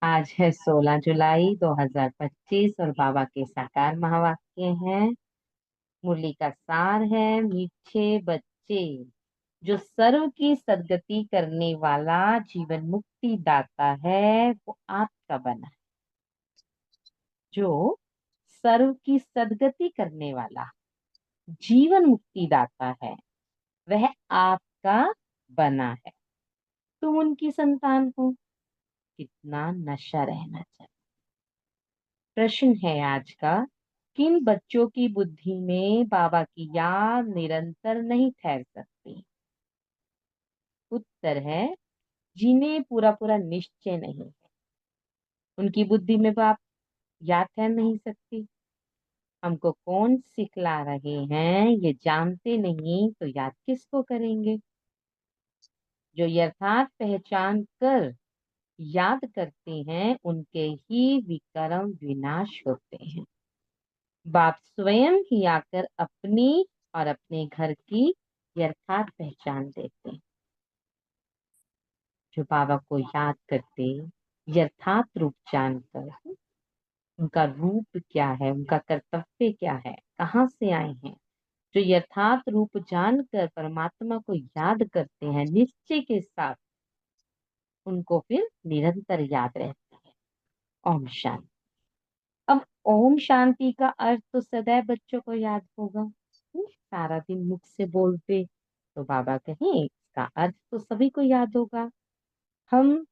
आज है 16 जुलाई 2025 और बाबा के साकार महावाक्य हैं। मुरली का सार है, मीठे बच्चे, जो सर्व की सद्गति करने वाला जीवन मुक्ति दाता है वो आपका बना है। जो सर्व की सद्गति करने वाला जीवन मुक्ति दाता है वह आपका बना है। तुम उनकी संतान हो। कितना नशा रहना चाहिए। प्रश्न है आज का, किन बच्चों की बुद्धि में बाबा की याद निरंतर नहीं ठहर सकती? उत्तर है, जिन्हें पूरा पूरा निश्चय नहीं है, उनकी बुद्धि में बाप याद ठहर नहीं सकती। हमको कौन सिखला रहे हैं ये जानते नहीं तो याद किसको करेंगे? जो यथार्थ पहचान कर याद करते हैं उनके ही विकर्म विनाश होते हैं। बाप स्वयं ही आकर अपनी और अपने घर की यथार्थ पहचान देते हैं। जो बाबा को याद करते यथार्थ रूप जानकर, उनका रूप क्या है, उनका कर्तव्य क्या है, कहाँ से आए हैं, जो यथार्थ रूप जानकर परमात्मा को याद करते हैं निश्चय के साथ, उनको फिर निरंतर याद रहती है। ओम शांति। अब ओम शांति का अर्थ तो सदैव बच्चों को याद होगा। सारा दिन मुख से बोलते तो बाबा कहें इसका अर्थ तो सभी को याद होगा। हम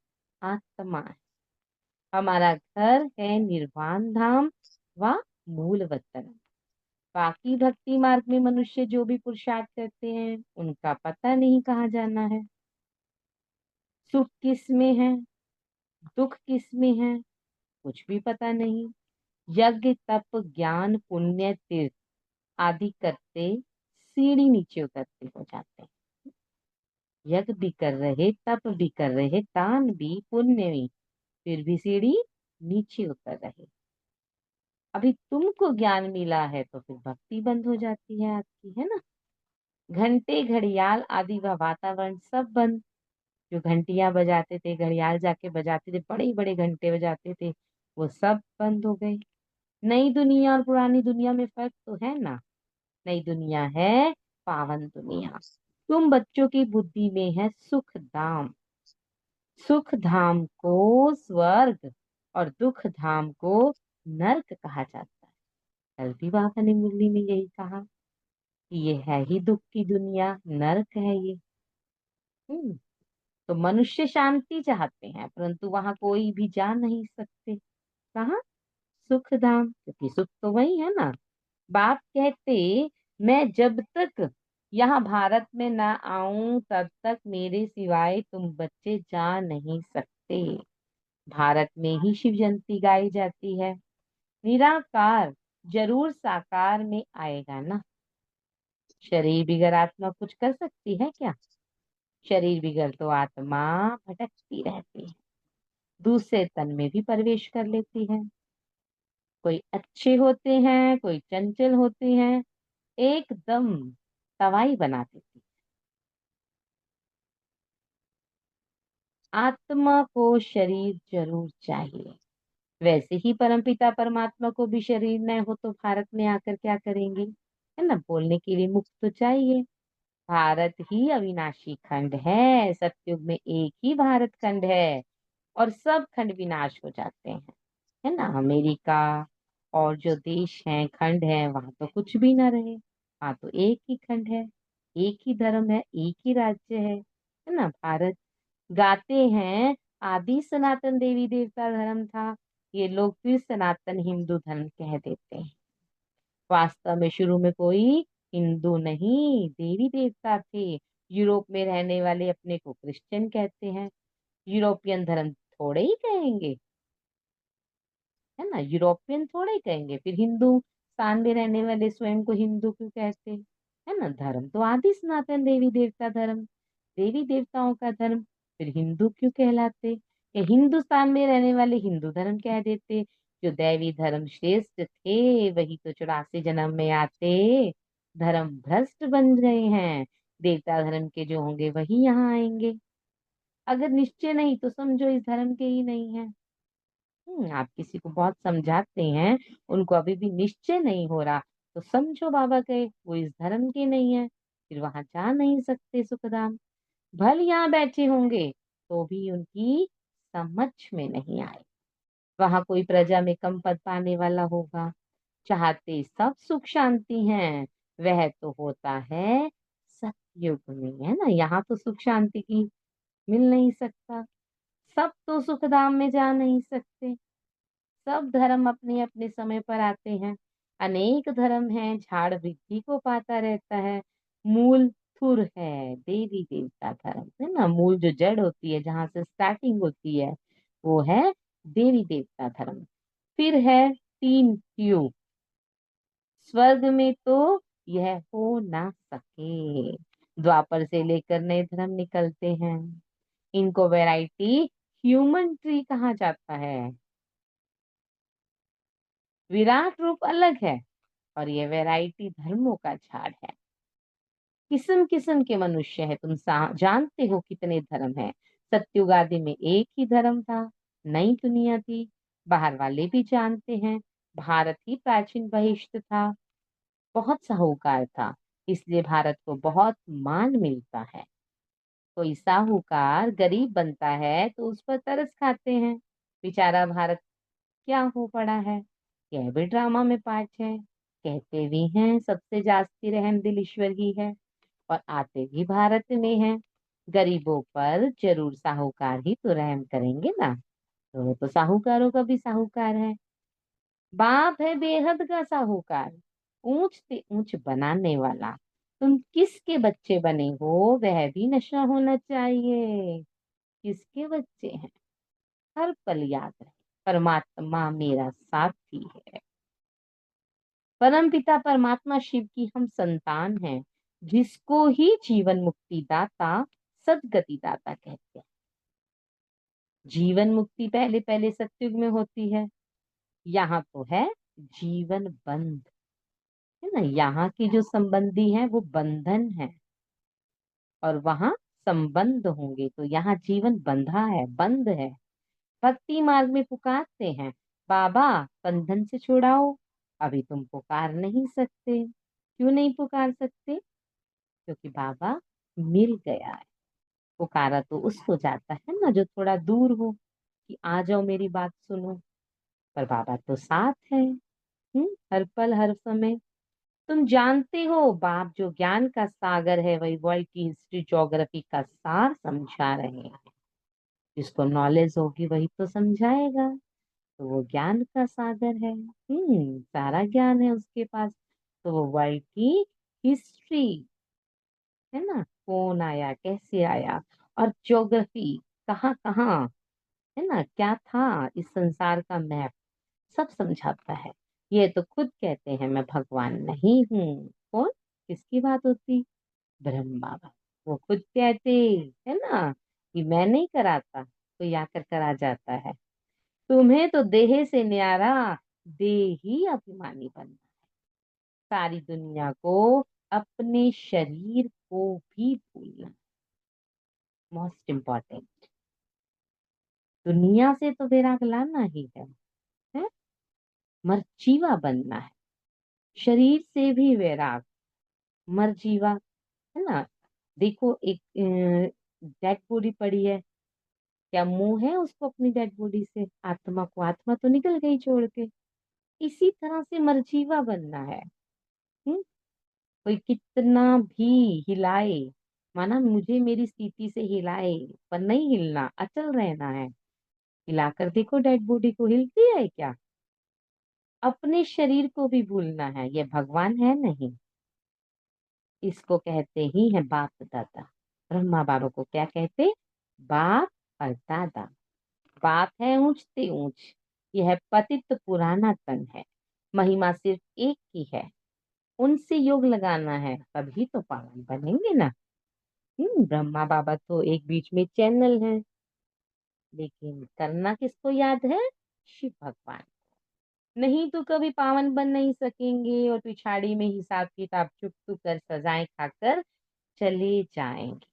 आत्मा है, हमारा घर है निर्वाण धाम व मूल वतन। बाकी भक्ति मार्ग में मनुष्य जो भी पुरुषार्थ करते हैं उनका पता नहीं कहाँ जाना है। सुख किस में है, दुख किस में है, कुछ भी पता नहीं। यज्ञ तप ज्ञान पुण्य तीर्थ आदि करते सीढ़ी नीचे उतरते हो जाते हैं। यज्ञ भी कर रहे, तप भी कर रहे, दान भी पुण्य भी, फिर भी सीढ़ी नीचे उतर रहे। अभी तुमको ज्ञान मिला है तो फिर भक्ति बंद हो जाती है आपकी, है ना। घंटे घड़ियाल आदि व वातावरण सब बंद। जो घंटियां बजाते थे, घड़ियाल जाके बजाते थे, बड़े बड़े घंटे बजाते थे, वो सब बंद हो गए। नई दुनिया और पुरानी दुनिया में फर्क तो है ना। नई दुनिया है पावन दुनिया। तुम बच्चों की बुद्धि में है सुख धाम। सुख धाम को स्वर्ग और दुख धाम को नरक कहा जाता है। कल भी बाबा ने मुरली में यही कहा कि ये है ही दुख की दुनिया, नरक है ये। हम्म। तो मनुष्य शांति चाहते हैं परंतु वहां कोई भी जा नहीं सकते। कहाँ? सुख धाम, क्योंकि सुख तो वही है ना। बाप कहते, मैं जब तक यहाँ भारत में ना आऊं तब तक मेरे सिवाय तुम बच्चे जा नहीं सकते। भारत में ही शिव जयंती गाई जाती है। निराकार जरूर साकार में आएगा ना। शरीर बिगर आत्मा कुछ कर सकती है क्या? शरीर बिगर तो आत्मा भटकती रहती है, दूसरे तन में भी प्रवेश कर लेती है। कोई अच्छे होते हैं, कोई चंचल होते हैं, एकदम तवाई बना देती। आत्मा को शरीर जरूर चाहिए। वैसे ही परमपिता परमात्मा को भी शरीर न हो तो भारत में आकर क्या करेंगे, है ना। बोलने के लिए मुख तो चाहिए। भारत ही अविनाशी खंड है, सतयुग में एक ही भारत खंड है और सब खंड विनाश हो जाते हैं, है ना। अमेरिका और जो देश हैं, खंड है, वहां तो कुछ भी ना रहे। वहां तो एक ही खंड है, एक ही धर्म है, एक ही राज्य है ना। भारत गाते हैं आदि सनातन देवी देवता धर्म था, ये लोग फिर सनातन हिंदू धर्म कह देते हैं। वास्तव में शुरू में कोई हिंदू नहीं, देवी देवता थे। यूरोप में रहने वाले अपने को क्रिश्चियन कहते हैं। यूरोपियन धर्म थोड़े ही कहेंगे, है ना। यूरोपियन थोड़े ही कहेंगे। फिर हिंदुस्तान में रहने वाले स्वयं को हिंदू क्यों कहते हैं, है ना। धर्म तो आदि सनातन देवी देवता धर्म, देवी देवताओं का धर्म, फिर हिंदू क्यों कहलाते? या हिंदुस्तान में रहने वाले हिंदू धर्म कह देते। जो दैवी धर्म श्रेष्ठ थे वही तो 84 जन्म में आते धर्म भ्रष्ट बन गए हैं। देवता धर्म के जो होंगे वही यहाँ आएंगे। अगर निश्चय नहीं तो समझो इस धर्म के ही नहीं है। आप किसी को बहुत समझाते हैं, उनको अभी भी निश्चय नहीं हो रहा, तो समझो बाबा कहे वो इस धर्म के नहीं है, फिर वहां जा नहीं सकते सुखदाम। भले यहाँ बैठे होंगे तो भी उनकी समझ में नहीं आए। वहां कोई प्रजा में कम पद पाने वाला होगा। चाहते सब सुख शांति हैं, वह तो होता है सतयुग में, है ना। यहाँ तो सुख शांति की मिल नहीं सकता। सब तो सुखधाम में जा नहीं सकते। सब धर्म अपने अपने समय पर आते हैं। अनेक धर्म हैं, झाड़ वृद्धि को पाता रहता है। मूल थुर है देवी देवता धर्म, है ना। मूल जो जड़ होती है, जहां से स्टार्टिंग होती है, वो है देवी देवता धर्म। फिर है तीन युग। स्वर्ग में तो यह हो ना सके। द्वापर से लेकर नए धर्म निकलते हैं। इनको वैरायटी ह्यूमन ट्री कहा जाता है। विराट रूप अलग है और ये वैरायटी धर्मों का झाड़ है। किस्म किस्म के मनुष्य है। तुम जानते हो कितने धर्म है। सत्युग आदि में एक ही धर्म था, नई दुनिया थी। बाहर वाले भी जानते हैं, भारत ही प्राचीन बहिष्ठ था। बहुत साहूकार था, इसलिए भारत को बहुत मान मिलता है। कोई साहूकार गरीब बनता है तो उस पर तरस खाते हैं। बेचारा भारत क्या हो पड़ा है। यह भी ड्रामा में पार्ट है। कहते भी हैं सबसे जास्ती रहम दिल ईश्वर ही है, और आते भी भारत में हैं। गरीबों पर जरूर साहूकार ही तो रहम करेंगे ना। तो वो तो साहूकारों का भी साहूकार है। बाप है बेहद का साहूकार, ऊंच से ऊंच बनाने वाला। तुम किसके बच्चे बने हो, वह भी नशा होना चाहिए। किसके बच्चे हैं, हर पल याद रहे परमात्मा मेरा साथी है। परम पिता परमात्मा शिव की हम संतान हैं, जिसको ही जीवन मुक्ति दाता सदगति दाता कहते हैं। जीवन मुक्ति पहले पहले सतयुग में होती है। यहाँ तो है जीवन बंध, है ना। यहाँ की जो संबंधी है वो बंधन है, और वहां संबंध होंगे। तो यहाँ जीवन बंधा है, बंद है। भक्ति मार्ग में पुकारते हैं, बाबा बंधन से छुड़ाओ। अभी तुम पुकार नहीं सकते। क्यों नहीं पुकार सकते? क्योंकि बाबा मिल गया है। पुकारा तो उसको जाता है ना जो थोड़ा दूर हो, कि आ जाओ मेरी बात सुनो। पर बाबा तो साथ है, हर पल हर समय। तुम जानते हो बाप जो ज्ञान का सागर है, वही वर्ल्ड की हिस्ट्री ज्योग्राफी का सार समझा रहे हैं। जिसको नॉलेज होगी वही तो समझाएगा। तो वो ज्ञान का सागर है, सारा ज्ञान है उसके पास। तो वो वर्ल्ड की हिस्ट्री, है ना, कौन आया कैसे आया, और ज्योग्राफी कहाँ कहाँ, है ना, क्या था, इस संसार का मैप सब समझाता है। ये तो खुद कहते हैं मैं भगवान नहीं हूँ। कौन, किसकी बात होती? ब्रह्म बाबा। वो खुद कहते, है ना, कि मैं नहीं कराता, कोई आकर करा जाता है। तुम्हें तो देह से न्यारा देह ही अभिमानी बनना। सारी दुनिया को, अपने शरीर को भी भूलना। Most important. दुनिया से तो वैराग लाना ही है? मरजीवा बनना है। शरीर से भी वैराग, मरजीवा, है ना। देखो एक डेड बॉडी पड़ी है, क्या मुंह है उसको अपनी डेड बॉडी से? आत्मा को, आत्मा तो निकल गई छोड़ के। इसी तरह से मरजीवा बनना है। हम्म कोई कितना भी हिलाए, माना मुझे मेरी स्थिति से हिलाए, पर नहीं हिलना, अचल रहना है। हिलाकर देखो डेड बॉडी को, हिलती है क्या? अपने शरीर को भी भूलना है, ये भगवान है नहीं। इसको कहते ही है बाप दादा। ब्रह्मा बाबा को क्या कहते? बाप और दादा। बाप है ऊंच से ऊंच, यह पतित पुराना तन है। महिमा सिर्फ एक की है, उनसे योग लगाना है, तभी तो पावन बनेंगे ना। ब्रह्मा बाबा तो एक बीच में चैनल है, लेकिन करना किसको याद है? शिव भगवान। नहीं तो कभी पावन बन नहीं सकेंगे, और पिछाड़ी में हिसाब किताब चुक चुक कर सजाएं खाकर चले जाएंगे।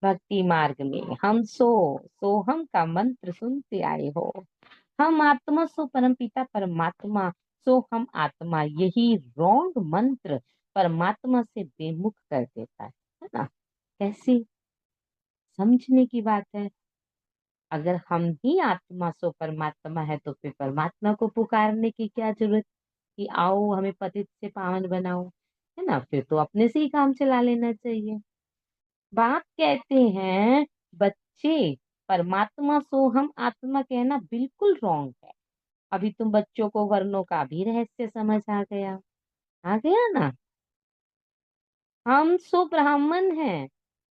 भक्ति मार्ग में हम सोहम का मंत्र सुनते आए हो। हम आत्मा सो परमपिता परमात्मा, सो हम आत्मा, यही रॉन्ग मंत्र परमात्मा से बेमुख कर देता है ना। कैसी समझने की बात है। अगर हम ही आत्मा सो परमात्मा है तो फिर परमात्मा को पुकारने की क्या जरूरत कि आओ हमें पतित से पावन बनाओ, है ना। फिर तो अपने से ही काम चला लेना चाहिए। बाप कहते हैं बच्चे, परमात्मा सो हम आत्मा कहना बिल्कुल रॉन्ग है। अभी तुम बच्चों को वर्णों का भी रहस्य समझ आ गया ना। हम सो ब्राह्मण हैं,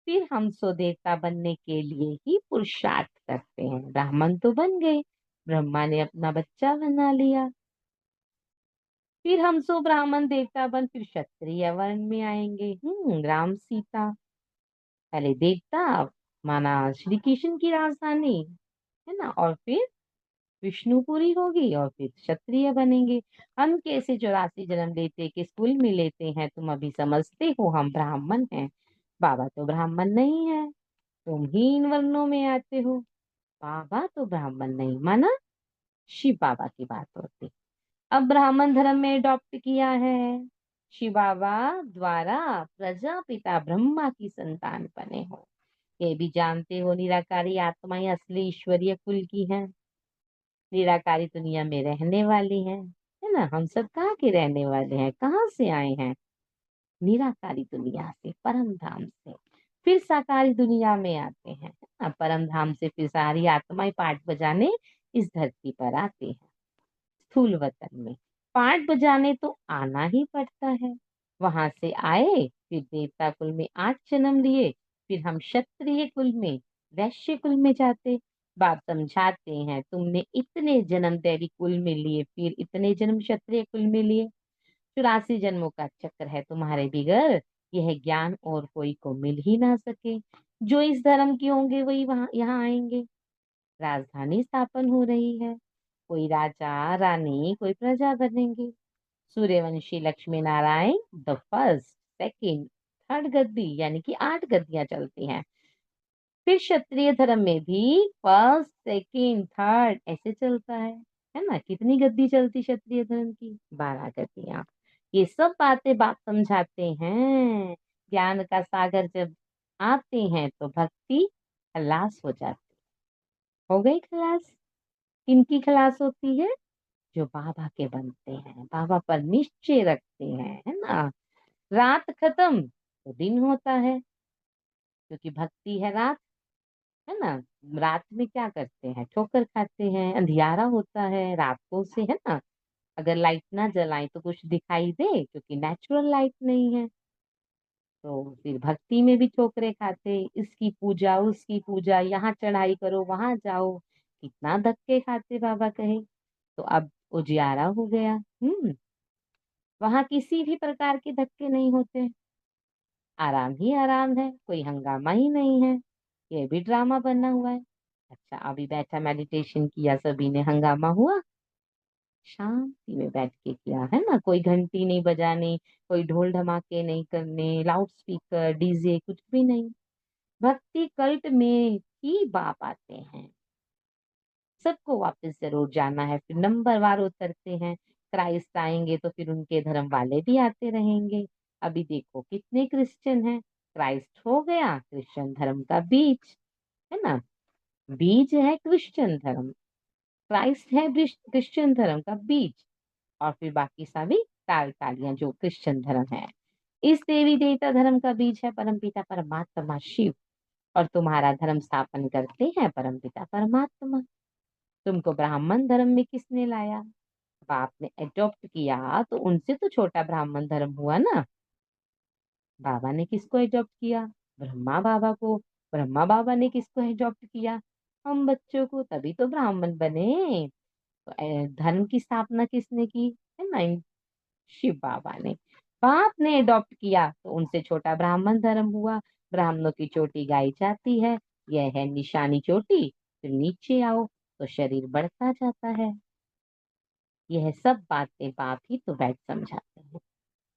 फिर हम सो देवता बनने के लिए ही पुरुषार्थ करते हैं। ब्राह्मण तो बन गए, ब्रह्मा ने अपना बच्चा बना लिया। फिर हम सो ब्राह्मण देवता बन फिर क्षत्रिय वर्ण में आएंगे। राम सीता, पहले देवता माना श्री कृष्ण की राजधानी, है ना, और फिर विष्णुपुरी होगी और फिर क्षत्रिय बनेंगे। हम कैसे 84 जन्म लेते किस कुल में लेते हैं तुम अभी समझते हो हम ब्राह्मण हैं। बाबा तो ब्राह्मण नहीं है, तुम ही इन वर्णों में आते हो। बाबा तो ब्राह्मण नहीं माना, शिव बाबा की बात होती। अब ब्राह्मण धर्म में अडॉप्ट किया है। शिव बाबा द्वारा प्रजापिता ब्रह्मा की संतान बने हो। ये भी जानते हो निराकारी आत्माएं असली ईश्वरीय कुल की हैं। निराकारी दुनिया में रहने वाली है ना। हम सब कहाँ के रहने वाले हैं, कहाँ से आए हैं? निराकारी दुनिया से, परम धाम से। फिर साकारी दुनिया में आते हैं, है ना? परम धाम से फिर सारी आत्माएं पाठ बजाने इस धरती पर आती हैं। स्थूल वतन में पाठ बजाने तो आना ही पड़ता है। वहां से आए, फिर देवता कुल में 8 जन्म लिए, फिर हम क्षत्रिय कुल में, वैश्य कुल में जाते। बाप समझाते हैं तुमने इतने जन्म दैवी कुल में लिए, फिर इतने जन्म क्षत्रिय कुल में लिए। 84 जन्मों का चक्र है तुम्हारे बिगर। यह ज्ञान और कोई को मिल ही ना सके। जो इस धर्म के होंगे वही वहां यहाँ आएंगे। राजधानी स्थापन हो रही है, कोई राजा रानी कोई प्रजा बनेंगे। Suryavanshi Lakshmi Narayan the first, second, third गद्दी, यानी कि 8 गद्दियां चलती हैं। फिर क्षत्रिय धर्म में भी फर्स्ट सेकंड थर्ड ऐसे चलता है ना। कितनी गद्दी चलती क्षत्रिय धर्म की? 12 गद्दियां। ये सब बातें बाप समझाते हैं। ज्ञान का सागर जब आते हैं तो भक्ति खलास हो जाती। हो गई खलास। किनकी खलास होती है? जो बाबा के बनते हैं, बाबा पर निश्चय रखते हैं, है ना। रात खत्म तो दिन होता है, क्योंकि भक्ति है रात, है ना। रात में क्या करते हैं? ठोकर खाते हैं, अंधियारा होता है रात को से, है ना। अगर लाइट ना जलाएं तो कुछ दिखाई दे, क्योंकि नेचुरल लाइट नहीं है। तो फिर भक्ति में भी ठोकरे खाते, इसकी पूजा उसकी पूजा, यहाँ चढ़ाई करो वहां जाओ, कितना धक्के खाते बाबा कहे। तो अब उजियारा हो गया। वहां किसी भी प्रकार के धक्के नहीं होते, आराम ही आराम है, कोई हंगामा ही नहीं है। ये भी ड्रामा बना हुआ है। अच्छा, अभी बैठा मेडिटेशन किया, सभी ने हंगामा हुआ? शांति में बैठ के किया, है ना। कोई घंटी नहीं बजानी, कोई ढोल धमाके नहीं करने, लाउड स्पीकर डीजे कुछ भी नहीं। भक्ति कल्ट में ही बाप आते हैं। सबको वापस जरूर जाना है, फिर नंबर वार उतरते हैं। क्राइस्ट आएंगे तो फिर उनके धर्म वाले भी आते रहेंगे। अभी देखो कितने क्रिश्चियन हैं। क्राइस्ट हो गया क्रिश्चियन धर्म का बीज, है ना। बीज है क्रिश्चियन धर्म, क्राइस्ट है क्रिश्चियन धर्म का बीज। और फिर बाकी सभी तालियां जो क्रिश्चियन धर्म है। इस देवी देवता धर्म का बीज है परमपिता परमात्मा शिव। और तुम्हारा धर्म स्थापन करते हैं परमपिता परमात्मा। तुमको ब्राह्मण धर्म में किसने लाया? बाप ने एडॉप्ट किया तो उनसे तो छोटा ब्राह्मण धर्म हुआ ना। बाबा ने किसको एडॉप्ट किया? ब्रह्मा बाबा को। ब्रह्मा बाबा ने किसको एडॉप्ट किया? हम बच्चों को, तभी तो ब्राह्मण बने। तो धर्म की स्थापना किसने की? है ना, शिव बाबा ने। बाप ने एडॉप्ट किया तो उनसे छोटा ब्राह्मण धर्म हुआ। ब्राह्मणों की चोटी गाई जाती है, यह है निशानी चोटी। फिर नीचे आओ तो शरीर बढ़ता जाता है। यह सब बातें बाप ही तो बैठ समझाते हैं।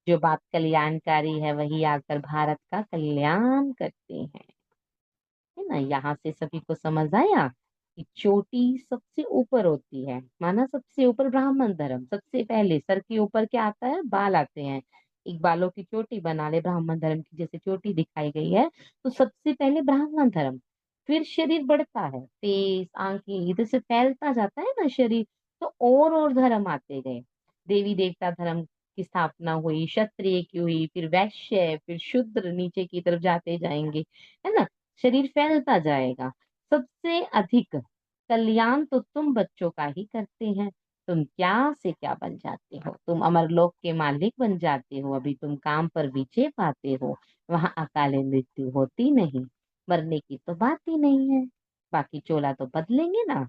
जो बाप कल्याणकारी है वही आकर भारत का कल्याण करते हैं, है ना। यहाँ से सभी को समझ आया। कि चोटी सबसे ऊपर होती है, माना सबसे ऊपर ब्राह्मण धर्म, सबसे पहले सर के ऊपर क्या आता है, बाल आते हैं। एक बालों की चोटी बना ले ब्राह्मण धर्म की, जैसे चोटी दिखाई गई है, तो सबसे पहले ब्राह्मण धर्म। फिर शरीर बढ़ता है, फेस, आंखें, इधर से फैलता जाता है ना शरीर, तो और धर्म आते गए। देवी देवता धर्म की स्थापना हुई, क्षत्रिय की हुई, फिर वैश्य, फिर शूद्र, नीचे की तरफ जाते जाएंगे, है ना। शरीर फैलता जाएगा। सबसे अधिक कल्याण तो तुम बच्चों का ही करते हैं। तुम क्या से क्या बन जाते हो, तुम अमरलोक के मालिक बन जाते हो। अभी तुम काम पर विजय पाते हो, वहां अकाले मृत्यु होती नहीं, मरने की तो बात ही नहीं है। बाकी चोला तो बदलेंगे ना,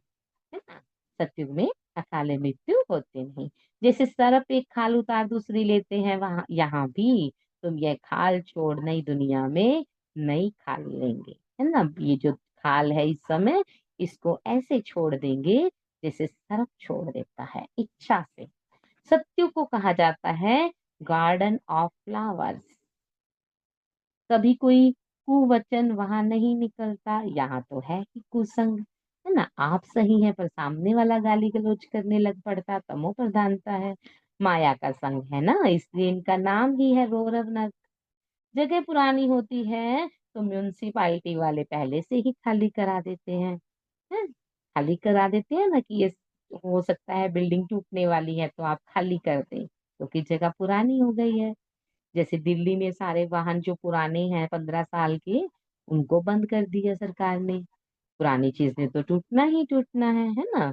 है ना। सतयुग में अकाले मृत्यु होते नहीं। जैसे सरप एक खाल उतार दूसरी लेते हैं, वहां यहाँ भी तुम यह खाल छोड़ नई दुनिया में नई खाल लेंगे, है ना। ये जो खाल है इस समय, इसको ऐसे छोड़ देंगे जैसे सरप छोड़ देता है इच्छा से। सत्यु को कहा जाता है गार्डन ऑफ फ्लावर्स। कभी कोई कुवचन वहां नहीं निकलता, यहाँ तो है ही कुसंग, है ना। आप सही है पर सामने वाला गाली गलौज करने लग पड़ता, तमो प्रधानता है, माया का संग है ना, इसलिए इनका नाम ही है रौरव नरक। जगह पुरानी होती है तो म्यूनसिपालिटी वाले पहले से ही खाली करा देते हैं, खाली करा देते हैं ना, कि ये हो सकता है बिल्डिंग टूटने वाली है तो आप खाली कर दें, क्योंकि जगह पुरानी हो गई है। जैसे दिल्ली में सारे वाहन जो पुराने हैं 15 साल के, उनको बंद कर दिया सरकार ने। पुरानी चीज ने तो टूटना ही टूटना है ना।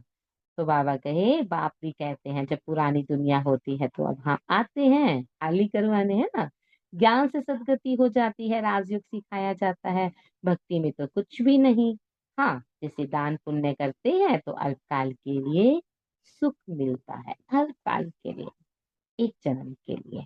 तो बाबा कहे, बाप भी कहते हैं जब पुरानी दुनिया होती है तो अब हाँ आते हैं खाली करवाने, है ना। ज्ञान से सदगति हो जाती है, राजयोग सिखाया जाता है। भक्ति में तो कुछ भी नहीं। हाँ, जैसे दान पुण्य करते हैं तो अल्पकाल के लिए सुख मिलता है, अल्पकाल के लिए, एक जन्म के लिए।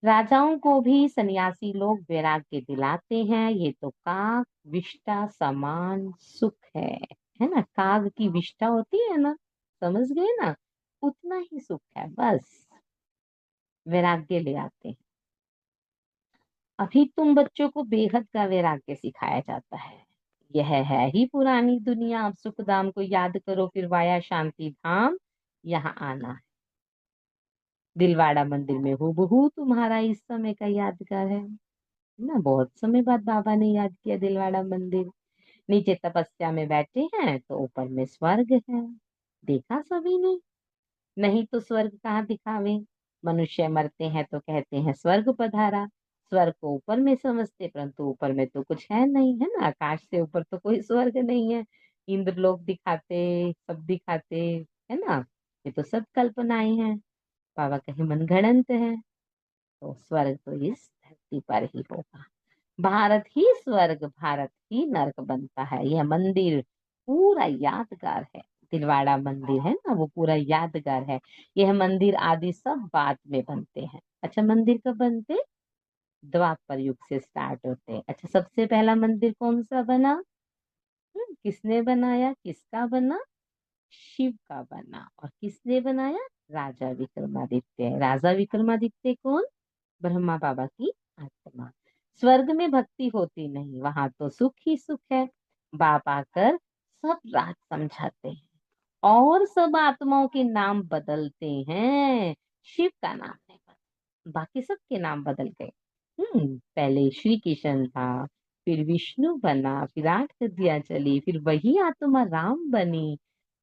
राजाओं को भी सन्यासी लोग वैराग्य दिलाते हैं। ये तो काग विष्ठा समान सुख है ना। काग की विष्ठा होती है ना, समझ गए ना, उतना ही सुख है, बस वैराग्य ले आते हैं। अभी तुम बच्चों को बेहद का वैराग्य सिखाया जाता है। यह है ही पुरानी दुनिया, अब सुख धाम को याद करो, फिर वाया शांति धाम यहाँ आना है। दिलवाड़ा मंदिर में हूबहू तुम्हारा इस समय का यादगार है ना। बहुत समय बाद बाबा ने याद किया दिलवाड़ा मंदिर। नीचे तपस्या में बैठे हैं तो ऊपर में स्वर्ग है, देखा सभी ने। नहीं तो स्वर्ग कहाँ दिखावे। मनुष्य मरते हैं तो कहते हैं स्वर्ग पधारा। स्वर्ग को ऊपर में समझते, परंतु ऊपर में तो कुछ है नहीं, है ना। आकाश से ऊपर तो कोई स्वर्ग नहीं है। इंद्रलोक दिखाते, सब दिखाते, है ना। ये तो सब कल्पनाएं हैं। बाबा कहे मनगढ़ंत है। तो स्वर्ग तो इस धरती पर ही होगा। भारत ही स्वर्ग, भारत ही नरक बनता है। यह मंदिर पूरा यादगार है। दिलवाड़ा मंदिर है ना, वो पूरा यादगार है। यह मंदिर आदि सब बाद में बनते हैं। अच्छा, मंदिर कब बनते? द्वापर युग से स्टार्ट होते हैं। अच्छा, सबसे पहला मंदिर कौन सा बना? किसने बनाया, किसका बना? शिव का बना। और किसने बनाया? राजा विक्रमादित्य। राजा विक्रमादित्य कौन? ब्रह्मा बाबा की आत्मा। स्वर्ग में भक्ति होती नहीं, वहां तो सुख ही सुख है। बाप आकर सब रात समझाते हैं और सब आत्माओं के नाम बदलते हैं। शिव का नाम नहीं बदला, बाकी सबके नाम बदल गए। पहले श्री कृष्ण था, फिर विष्णु बना, फिर 8 गद्दियां चली, फिर वही आत्मा राम बनी,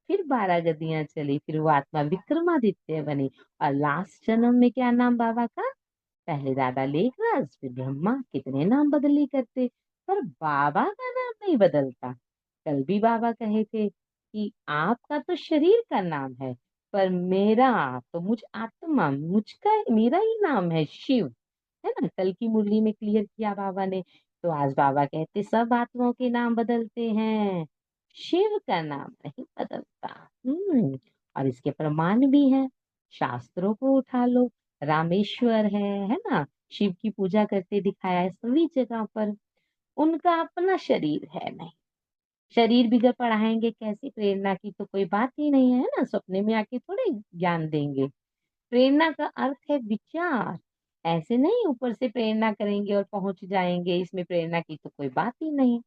फिर 12 गद्दियां चली, फिर वो आत्मा विक्रमादित्य बनी। और लास्ट जन्म में क्या नाम बाबा का? पहले दादा लेखराज, फिर ब्रह्मा। कितने नाम बदली करते, पर बाबा का नाम नहीं बदलता। कल भी बाबा कहे थे कि आपका तो शरीर का नाम है, पर मेरा तो मुझ आत्मा, मुझका मेरा ही नाम है शिव, है ना। कल की मुरली में क्लियर किया बाबा ने। तो आज बाबा कहते सब आत्माओं के नाम बदलते हैं, शिव का नाम नहीं बदलता। और इसके प्रमाण भी हैं। शास्त्रों को उठा लो, रामेश्वर है ना। शिव की पूजा करते दिखाया है सभी जगह पर। उनका अपना शरीर है नहीं। शरीर भी जब पढ़ाएंगे कैसी प्रेरणा की, तो कोई बात ही नहीं है ना। सपने में आके थोड़े ज्ञान देंगे। प्रेरणा का अर्थ है विचार। ऐसे नहीं ऊपर से प्रेरणा करेंगे और पहुंच जाएंगे, इसमें प्रेरणा की तो कोई बात ही नहीं।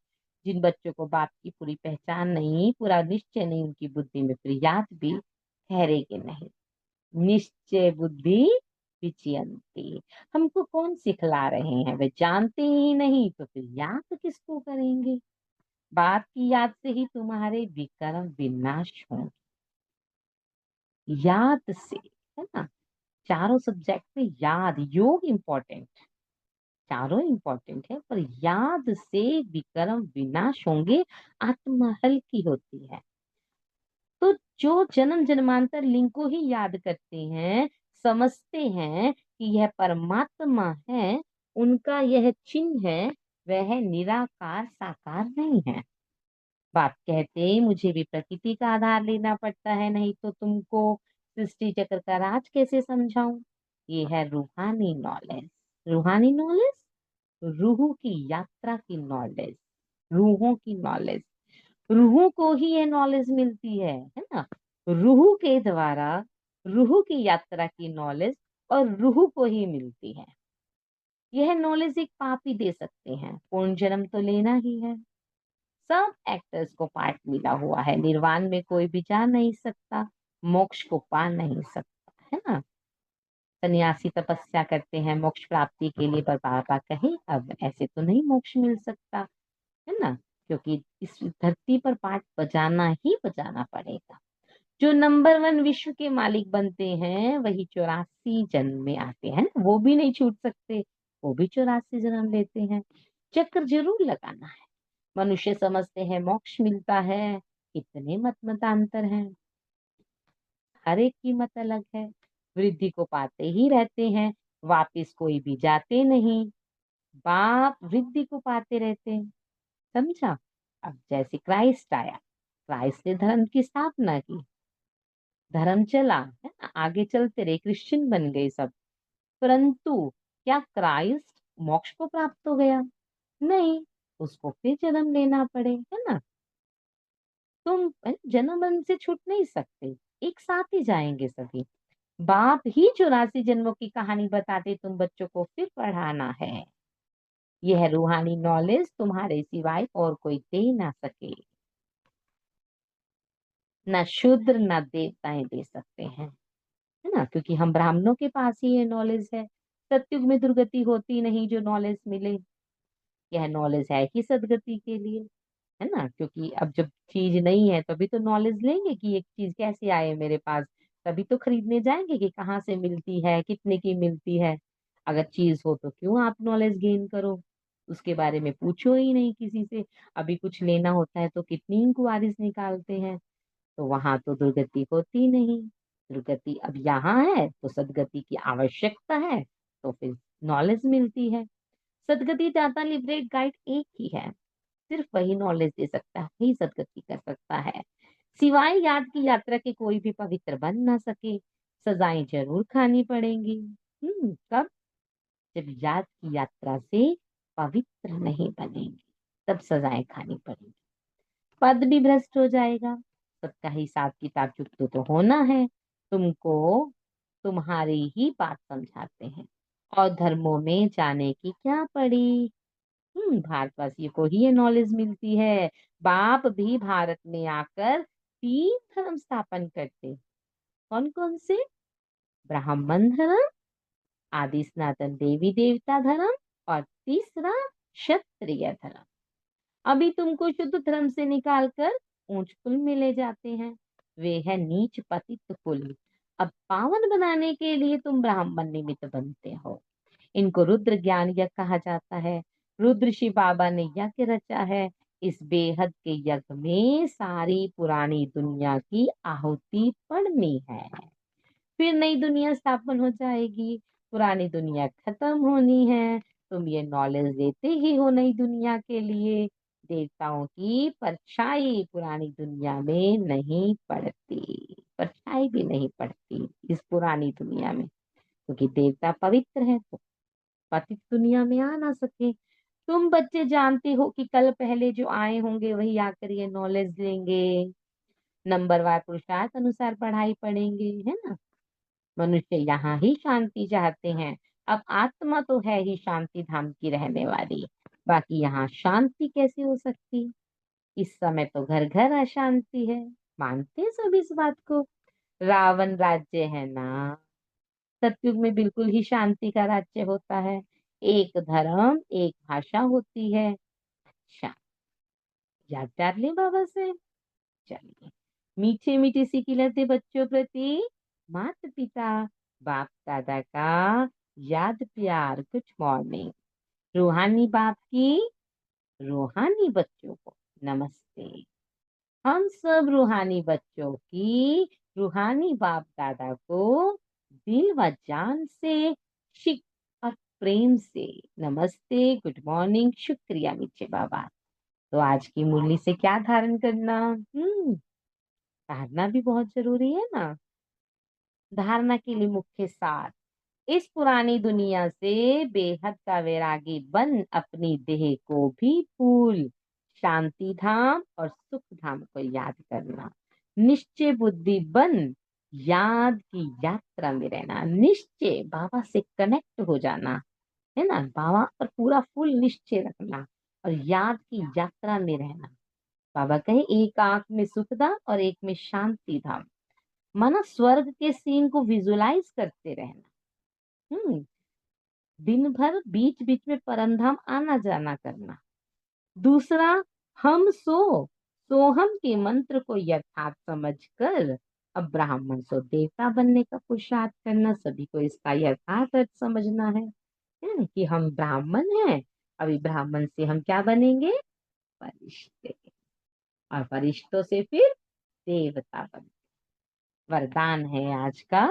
जिन बच्चों को बाप की पूरी पहचान नहीं, पूरा निश्चय नहीं, उनकी बुद्धि में फिर याद भी ठहरेगी नहीं। निश्चय बुद्धि विचयंती। हमको कौन सिखला रहे हैं? वे जानते ही नहीं तो फिर याद किसको करेंगे? बाप की याद से ही तुम्हारे विकर्म विनाश होंगे, याद से, है ना। चारों सब्जेक्ट में याद, योग इम्पोर्टेंट, चारों इम्पोर्टेंट है, पर याद से विकर्म विनाश होंगे, आत्मा हल्की होती है। तो जो जन्म जन्मांतर लिंग को ही याद करते हैं, समझते हैं कि यह परमात्मा है, उनका यह चिन्ह है, वह निराकार साकार नहीं है। बात कहते मुझे भी प्रकृति का आधार लेना पड़ता है, नहीं तो तुमको सृष्टि चक्र का राज कैसे समझाऊं। ये है रूहानी नॉलेज। रूहानी नॉलेज, रूह की यात्रा की नॉलेज, रूहों की नॉलेज। रूह को ही ये नॉलेज मिलती है ना। रूह के द्वारा रूह की यात्रा की नॉलेज और रूह को ही मिलती है। यह नॉलेज एक पापी दे सकते हैं, पूर्ण जन्म तो लेना ही है। सब एक्टर्स को पार्ट मिला हुआ है, निर्वाण में कोई भी जा नहीं सकता, मोक्ष को पा नहीं सकता, है ना। सन्यासी तपस्या करते हैं मोक्ष प्राप्ति के लिए, पर बाबा कहे अब ऐसे तो नहीं मोक्ष मिल सकता, है ना। क्योंकि इस धरती पर पाठ बजाना ही बजाना पड़ेगा। जो नंबर वन विश्व के मालिक बनते हैं वही 84 जन्म में आते हैं, वो भी नहीं छूट सकते, वो भी 84 जन्म लेते हैं। चक्र जरूर लगाना है। मनुष्य समझते हैं मोक्ष मिलता है, कितने मत मतांतर हैं, हर एक की मत अलग है। वृद्धि को पाते ही रहते हैं, वापिस कोई भी जाते नहीं। बाप वृद्धि को पाते रहते हैं, समझा। अब जैसे क्राइस्ट आया, क्राइस्ट ने धर्म की स्थापना की, धर्म चला, है ना, आगे चलते रहे, क्रिश्चियन बन गए सब। परंतु क्या क्राइस्ट मोक्ष को प्राप्त हो गया? नहीं, उसको फिर जन्म लेना पड़े, है ना। तुम जन्म मरण से छूट नहीं सकते, एक साथ ही जाएंगे सभी। बाप ही 84 जन्मों की कहानी बताते तुम बच्चों को फिर पढ़ाना है। यह रूहानी नॉलेज तुम्हारे सिवाय और कोई दे ना सके, न शूद्र न देवताएं दे सकते हैं, है ना। क्योंकि हम ब्राह्मणों के पास ही ये नॉलेज है। सतयुग में दुर्गति होती नहीं जो नॉलेज मिले। यह नॉलेज है कि सदगति के लिए, है ना। क्योंकि अब जब चीज नहीं है तभी तो नॉलेज लेंगे कि एक चीज कैसे आए मेरे पास, तभी तो खरीदने जाएंगे कि कहाँ से मिलती है, कितने की मिलती है। अगर चीज हो तो क्यों आप नॉलेज गेन करो, उसके बारे में पूछो ही नहीं किसी से। अभी कुछ लेना होता है तो कितनी इंक्वायरीज निकालते हैं, तो वहां तो दुर्गति होती नहीं। दुर्गति अब यहाँ है तो सदगति की आवश्यकता है, तो फिर नॉलेज मिलती है। सदगति दाता लिबरेट गाइड एक ही है, सिर्फ वही नॉलेज दे सकता है, वही सदगति कर सकता है। सिवाय याद की यात्रा के कोई भी पवित्र बन ना सके। सजाएं जरूर खानी पड़ेंगी। कब? जब याद की यात्रा से पवित्र नहीं बनेंगे, तब सजाएं खानी पड़ेंगी। पद भी भ्रष्ट हो जाएगा। सबका हिसाब किताब चुकता तो होना है तुमको। तुम्हारी ही बात समझाते हैं, और धर्मों में जाने की क्या पड़ी। भारतवासियों को ही ये नॉलेज मिलती है। बाप भी भारत में आकर 3 धर्म स्थापन करते। कौन कौन से? ब्राह्मण धर्म, आदि सनातन देवी देवता धर्म, और तीसरा क्षत्रिय धर्म। अभी तुमको शुद्ध धर्म से निकालकर ऊंच कुल में ले जाते हैं, वे है नीच पतित कुल। अब पावन बनाने के लिए तुम ब्राह्मण निमित्त बनते हो। इनको रुद्र ज्ञान यज्ञ कहा जाता है। रुद्र शिव बाबा ने यज्ञ रचा है। इस बेहद के यज्ञ में सारी पुरानी दुनिया की आहुति पड़नी है, फिर नई दुनिया स्थापन हो जाएगी। पुरानी दुनिया खत्म होनी है। तुम ये नॉलेज देते ही हो नई दुनिया के लिए। देवताओं की परछाई पुरानी दुनिया में नहीं पड़ती, परछाई भी नहीं पड़ती इस पुरानी दुनिया में, क्योंकि देवता पवित्र है तो पतित दुनिया में आ ना सके। तुम बच्चे जानते हो कि कल पहले जो आए होंगे वही आकर ये नॉलेज लेंगे। नंबरवार पुरुषार्थ अनुसार पढ़ाई पढ़ेंगे, है ना। मनुष्य यहाँ ही शांति चाहते हैं। अब आत्मा तो है ही शांति धाम की रहने वाली। बाकी यहाँ शांति कैसे हो सकती? इस समय तो घर घर अशांति है। मानते हैं सब इस बात को? रावण राज्य है ना, सतयुग में बिल्कुल ही शांति का राज्य होता है। एक धर्म, एक भाषा होती है। अच्छा, याद कर लें बाबा से। चलिए, मीठे मीठे सी खिलते बच्चों प्रति माता पिता बाप दादा का याद प्यार, गुड मॉर्निंग। रूहानी बाप की रूहानी बच्चों को नमस्ते। हम सब रूहानी बच्चों की रूहानी बाप दादा को दिल व जान से, शिक और प्रेम से नमस्ते, गुड मॉर्निंग, शुक्रिया मीठे बाबा। तो आज की मुरली से क्या धारण करना? धारणा भी बहुत जरूरी है ना। धारणा के लिए मुख्य सार: इस पुरानी दुनिया से बेहद का वैरागी बन अपनी देह को भी भूल शांति धाम और सुख धाम को याद करना। निश्चय बुद्धि बन याद की यात्रा में रहना। निश्चय बाबा से कनेक्ट हो जाना, है ना, बाबा पर पूरा फुल निश्चय रखना और याद की यात्रा में रहना। बाबा कहे एक आंख में सुख धाम और एक में शांति धाम। माना स्वर्ग के सीन को विजुलाइज करते रहना। हम्म दिन भर बीच बीच में परमधाम आना जाना करना। दूसरा, हम सोहम के मंत्र को यथार्थ समझकर अब ब्राह्मण सो देवता बनने का पुरुषार्थ करना। सभी को इसका यथार्थ अर्थ समझना है ना, कि हम ब्राह्मण हैं, अभी ब्राह्मण से हम क्या बनेंगे? फरिश्ते। और फरिश्तों से फिर देवता बनेंगे। वरदान है आज का: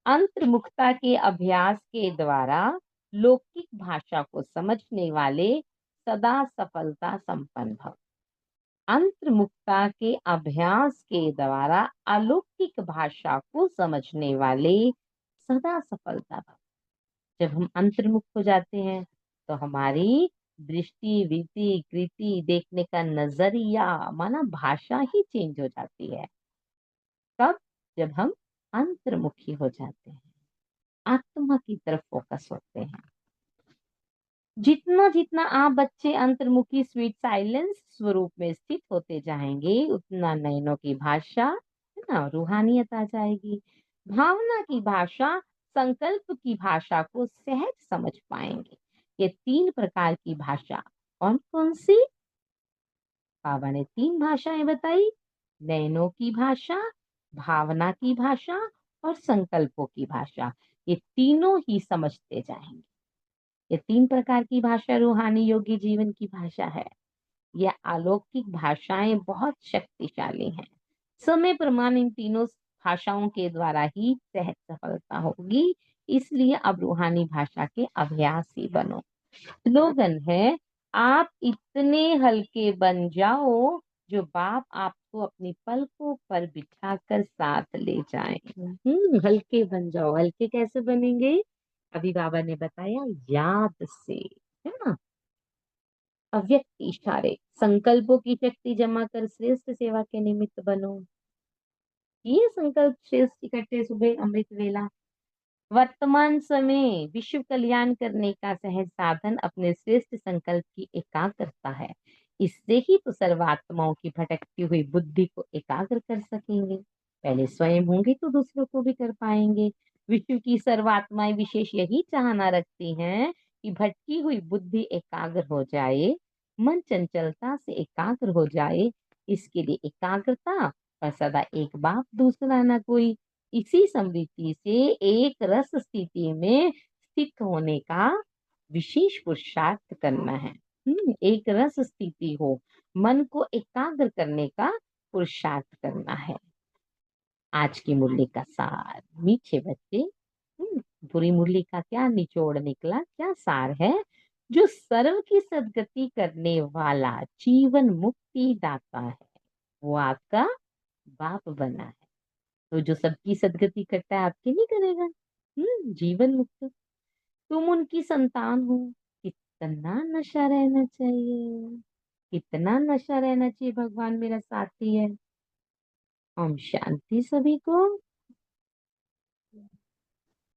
अंतर्मुखता के अभ्यास के द्वारा लौकिक भाषा को समझने वाले सदा सफलता संपन्न भव। अंतर्मुखता के अभ्यास के द्वारा अलौकिक भाषा को समझने वाले सदा सफलता भव। जब हम अंतर्मुख हो जाते हैं तो हमारी दृष्टि, रीति, कृति, देखने का नजरिया, माना भाषा ही चेंज हो जाती है। कब? जब हम अंतर्मुखी हो जाते हैं, आत्मा की तरफ फोकस होते हैं। जितना जितना आप बच्चे अंतर्मुखी स्वीट साइलेंस स्वरूप में स्थित होते जाएंगे, उतना नयनों की भाषा, है ना, रूहानियत आ जाएगी। भावना की भाषा, संकल्प की भाषा को सहज समझ पाएंगे। ये तीन प्रकार की भाषा कौन कौन सी? बाबा ने तीन भाषाएं बताई: नयनों की भाषा, भावना की भाषा और संकल्पों की भाषा। ये तीनों ही समझते जाएंगे। ये तीन प्रकार की भाषा रूहानी योगी जीवन की भाषा है। ये अलौकिक भाषाएं बहुत शक्तिशाली हैं। समय प्रमाण इन तीनों भाषाओं के द्वारा ही सहज सफलता होगी। इसलिए अब रूहानी भाषा के अभ्यासी बनो। स्लोगन है: आप इतने हल्के बन जाओ जो बाप आपको अपनी पलकों पर बिठाकर साथ ले जाएं। हल्के बन जाओ। हल्के कैसे बनेंगे? अभी बाबा ने बताया, याद से, है ना। अव्यक्त इशारे, संकल्पों की शक्ति जमा कर श्रेष्ठ सेवा के निमित्त बनो। ये संकल्प श्रेष्ठ इकट्ठे सुबह अमृत वेला। वर्तमान समय विश्व कल्याण करने का सहज साधन अपने श्रेष्ठ संकल्प की एकाग्रता है। इससे ही तो सर्वात्माओं की भटकती हुई बुद्धि को एकाग्र कर सकेंगे। पहले स्वयं होंगे तो दूसरों को भी कर पाएंगे। विश्व की सर्वात्माएं विशेष यही चाहना रखती हैं कि भटकी हुई बुद्धि एकाग्र हो जाए, मन चंचलता से एकाग्र हो जाए। इसके लिए एकाग्रता और सदा एक बाप दूसरा ना कोई, इसी समृद्धि से एक रस स्थिति में स्थित होने का विशेष पुरुषार्थ करना है। एक रस स्थिति हो, मन को एकाग्र करने का पुरुषार्थ करना है। आज की मुरली का सार मीठे बच्चे। पूरी मुरली का क्या निचोड़ निकला, क्या सार है? जो सर्व की सदगति करने वाला जीवन मुक्ति दाता है, वो आपका बाप बना है। तो जो सबकी सदगति करता है, आपकी नहीं करेगा? जीवन मुक्त। तुम उनकी संतान हो। कितना नशा रहना चाहिए, कितना नशा रहना चाहिए, भगवान मेरा साथी है। ओम शांति सभी को।